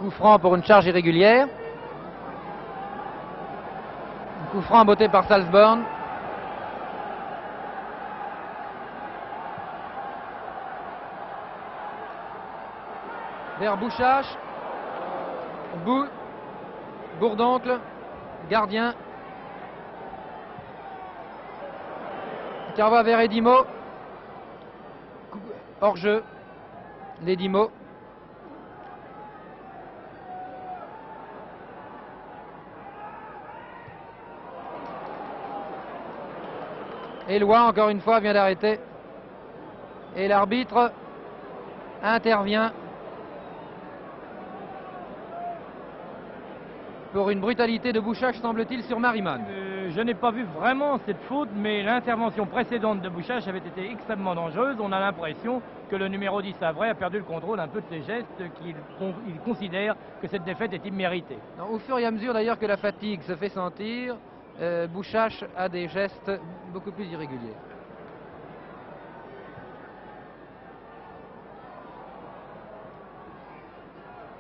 coup franc pour une charge irrégulière. Un coup franc botté par Salzborn. Vers Bouchache. Bourdoncle. Gardien. Qui envoie vers Edimo. Hors jeu. L'Edimo. Eloi, encore une fois, vient d'arrêter. Et l'arbitre intervient pour une brutalité de Bouchache, semble-t-il, sur Mariman. Je n'ai pas vu vraiment cette faute, mais l'intervention précédente de Bouchache avait été extrêmement dangereuse. On a l'impression que le numéro 10 Havrais a perdu le contrôle un peu de ses gestes, qu'il considère que cette défaite est imméritée. Non, au fur et à mesure d'ailleurs que la fatigue se fait sentir, Bouchache a des gestes beaucoup plus irréguliers.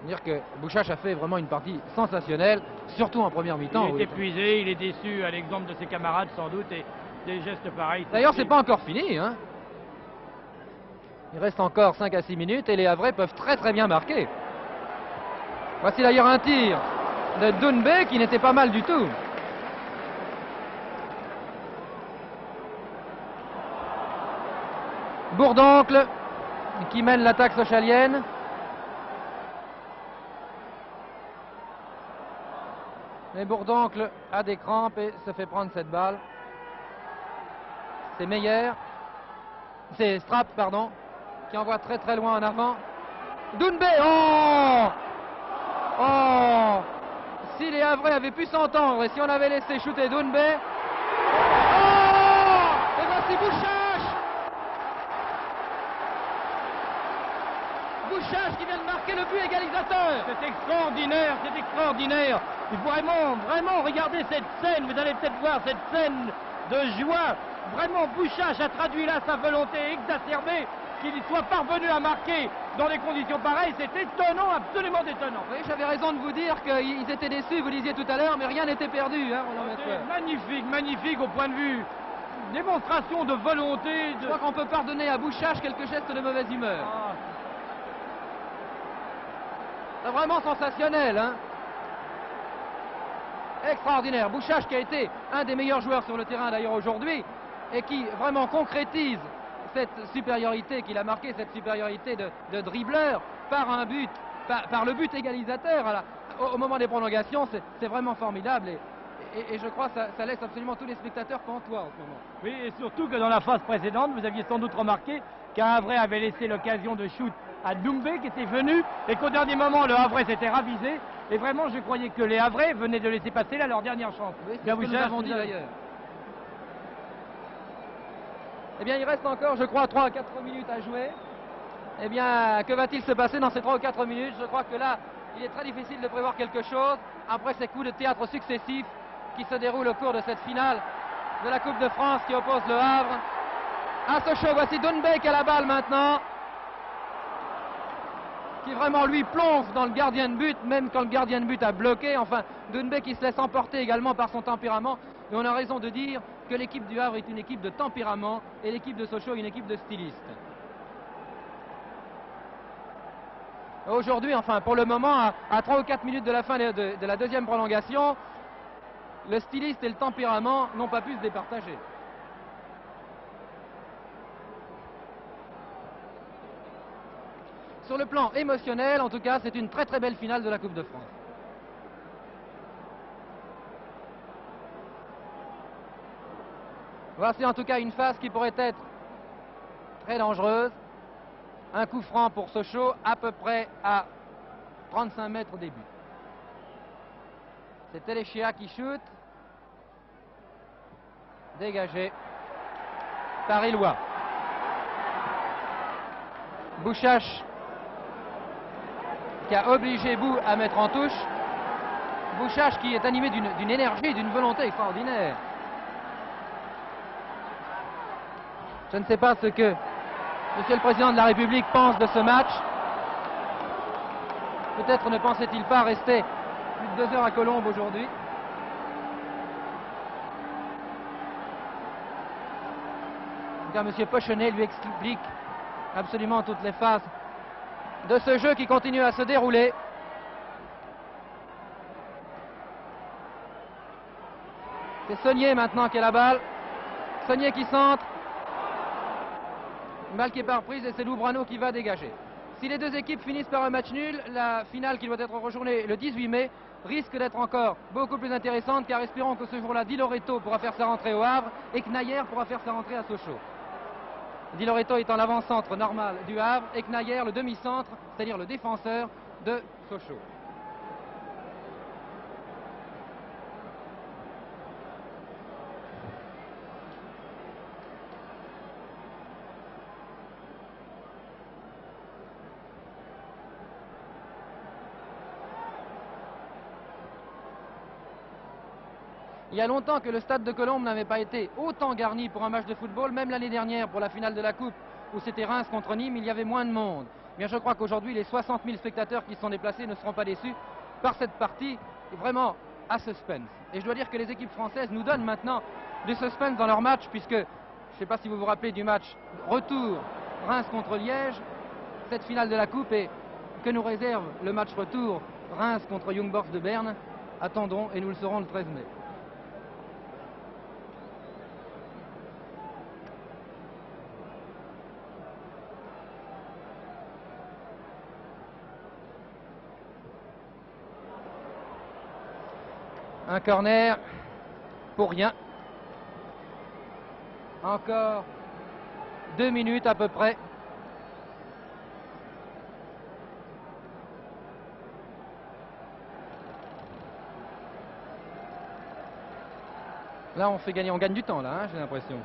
Dire que Bouchache a fait vraiment une partie sensationnelle, surtout en première mi-temps. Il est épuisé, il est déçu à l'exemple de ses camarades sans doute, et des gestes pareils. D'ailleurs, c'est pas encore fini, hein. Il reste encore 5 à 6 minutes et les Havrais peuvent très très bien marquer. Voici d'ailleurs un tir de Doumbé qui n'était pas mal du tout. Bourdoncle qui mène l'attaque sochalienne. Mais Bourdoncle a des crampes et se fait prendre cette balle. C'est Meyer. C'est Strapp, pardon, qui envoie très très loin en avant. Doumbé, oh! Oh! Si les Havrais avaient pu s'entendre et si on avait laissé shooter Doumbé. Oh! Et voici Bouchache! Bouchache qui vient de marquer le but égalisateur. C'est extraordinaire, c'est extraordinaire. Vraiment, regardez cette scène, vous allez peut-être voir cette scène de joie. Vraiment, Bouchache a traduit là sa volonté exacerbée, qu'il soit parvenu à marquer dans des conditions pareilles. C'est étonnant, absolument étonnant. Oui, j'avais raison de vous dire qu'ils étaient déçus, vous disiez tout à l'heure, mais rien n'était perdu. Hein, magnifique, magnifique au point de vue démonstration de volonté. Je crois qu'on peut pardonner à Bouchache quelques gestes de mauvaise humeur. C'est vraiment sensationnel, hein. Extraordinaire. Bouchache qui a été un des meilleurs joueurs sur le terrain d'ailleurs aujourd'hui et qui vraiment concrétise cette supériorité qu'il a marqué, cette supériorité de dribbleur par un but, par le but égalisateur au moment des prolongations. C'est vraiment formidable et je crois que ça laisse absolument tous les spectateurs pantois en ce moment. Oui, et surtout que dans la phase précédente, vous aviez sans doute remarqué qu'un Havrais avait laissé l'occasion de shoot à Doumbé qui était venu et qu'au dernier moment le Havrais s'était ravisé et vraiment je croyais que les Havrais venaient de laisser passer là leur dernière chance. Oui, c'est ce que nous avons dit d'ailleurs. Eh bien il reste encore je crois 3 à 4 minutes à jouer. Eh bien que va-t-il se passer dans ces 3 ou 4 minutes? Je crois que là il est très difficile de prévoir quelque chose après ces coups de théâtre successifs qui se déroulent au cours de cette finale de la Coupe de France qui oppose le Havre à Sochaux. Voici Doumbé qui a la balle maintenant, qui vraiment lui plonge dans le gardien de but, même quand le gardien de but a bloqué. Enfin, Doumbé qui se laisse emporter également par son tempérament. Mais on a raison de dire que l'équipe du Havre est une équipe de tempérament et l'équipe de Sochaux une équipe de stylistes. Aujourd'hui, enfin pour le moment, à 3 ou 4 minutes de la fin de la deuxième prolongation, le styliste et le tempérament n'ont pas pu se départager. Sur le plan émotionnel, en tout cas, c'est une très très belle finale de la Coupe de France. Voici en tout cas une phase qui pourrait être très dangereuse. Un coup franc pour Sochaux, à peu près à 35 mètres des buts. C'est Telechea qui shoot. Dégagé par Eloi. Bouchache qui a obligé Bou à mettre en touche. Bouchache qui est animé d'une énergie, d'une volonté extraordinaire. Je ne sais pas ce que Monsieur le Président de la République pense de ce match. Peut-être ne pensait-il pas rester plus de 2 heures à Colombes aujourd'hui. En tout cas, M. Pochenet lui explique absolument toutes les phases de ce jeu qui continue à se dérouler. C'est Saunier maintenant qui a la balle. Saunier qui centre. Une balle qui est pas reprise et c'est Loubrano qui va dégager. Si les deux équipes finissent par un match nul, la finale qui doit être rejournée le 18 mai risque d'être encore beaucoup plus intéressante, car espérons que ce jour-là, Di Loreto pourra faire sa rentrée au Havre et Knayer pourra faire sa rentrée à Sochaux. Di Loreto étant l'avant-centre normal du Havre et Knayer le demi-centre, c'est-à-dire le défenseur de Sochaux. Il y a longtemps que le stade de Colombes n'avait pas été autant garni pour un match de football, même l'année dernière pour la finale de la Coupe où c'était Reims contre Nîmes, il y avait moins de monde. Mais je crois qu'aujourd'hui les 60 000 spectateurs qui sont déplacés ne seront pas déçus par cette partie vraiment à suspense. Et je dois dire que les équipes françaises nous donnent maintenant du suspense dans leur match, puisque, je ne sais pas si vous vous rappelez du match retour Reims contre Liège, cette finale de la Coupe, et que nous réserve le match retour Reims contre Young Boys de Berne. Attendons et nous le saurons le 13 mai. Un corner pour rien. Encore 2 minutes à peu près. Là, on gagne du temps, là, hein, j'ai l'impression.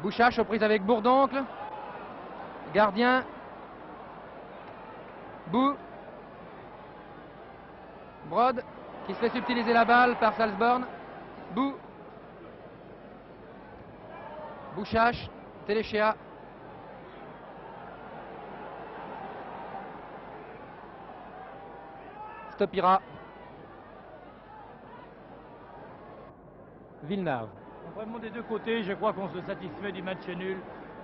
Bouchache aux prises avec Bourdoncle. Gardien. Bou. Brod qui se fait subtiliser la balle par Salzborn. Bou. Bouchache. Téléchéa. Stopira. Villeneuve. Vraiment des deux côtés, je crois qu'on se satisfait du match nul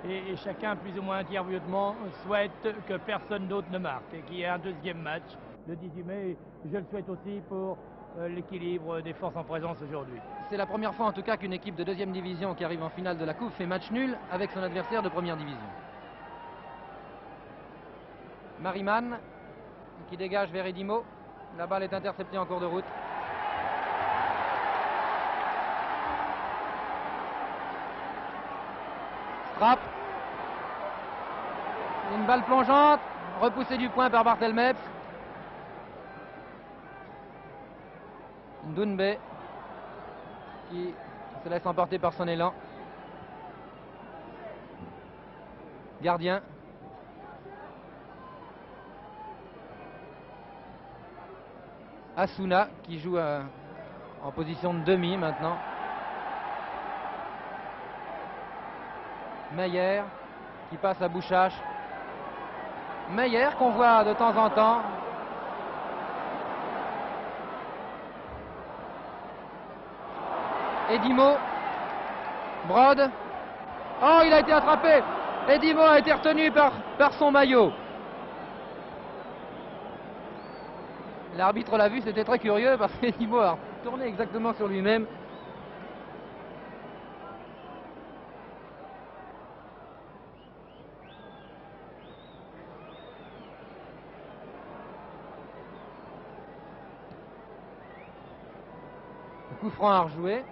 et chacun plus ou moins intérieurement souhaite que personne d'autre ne marque et qu'il y ait un deuxième match le 18 mai. Je le souhaite aussi pour l'équilibre des forces en présence aujourd'hui. C'est la première fois en tout cas qu'une équipe de deuxième division qui arrive en finale de la Coupe fait match nul avec son adversaire de première division. Mariman qui dégage vers Edimo. La balle est interceptée en cours de route. Strapp. Une balle plongeante, repoussée du point par Barthelmez. Ndoumbe qui se laisse emporter par son élan. Gardien. Asuna qui joue en position de demi maintenant. Meyer qui passe à Bouchache. Meyer qu'on voit de temps en temps. Edimo. Brod. Oh, il a été attrapé. Edimo a été retenu par son maillot. L'arbitre l'a vu, c'était très curieux parce qu'Edimo a tourné exactement sur lui-même. Coup franc à rejouer.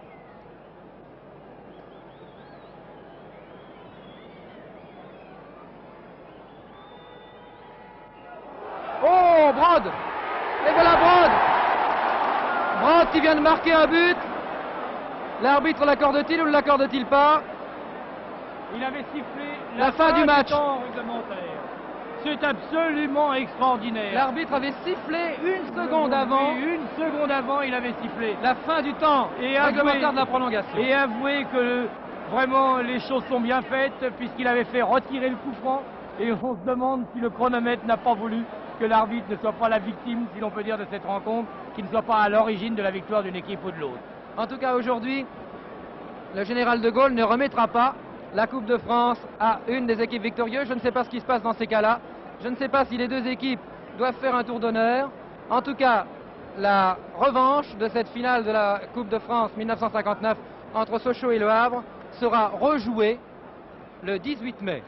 Oh, Brod! Et voilà Brod! Brod qui vient de marquer un but. L'arbitre l'accorde-t-il ou ne l'accorde-t-il pas? Il avait sifflé la fin du match. C'est absolument extraordinaire. L'arbitre avait sifflé une seconde avant. Oui, une seconde avant, il avait sifflé la fin du temps réglementaire de la prolongation. Et avouez que vraiment les choses sont bien faites puisqu'il avait fait retirer le coup franc Et on se demande si le chronomètre n'a pas voulu que l'arbitre ne soit pas la victime, si l'on peut dire, de cette rencontre, qui ne soit pas à l'origine de la victoire d'une équipe ou de l'autre. En tout cas, aujourd'hui, le général de Gaulle ne remettra pas la Coupe de France à une des équipes victorieuses. Je ne sais pas ce qui se passe dans ces cas-là. Je ne sais pas si les deux équipes doivent faire un tour d'honneur. En tout cas, la revanche de cette finale de la Coupe de France 1959 entre Sochaux et Le Havre sera rejouée le 18 mai.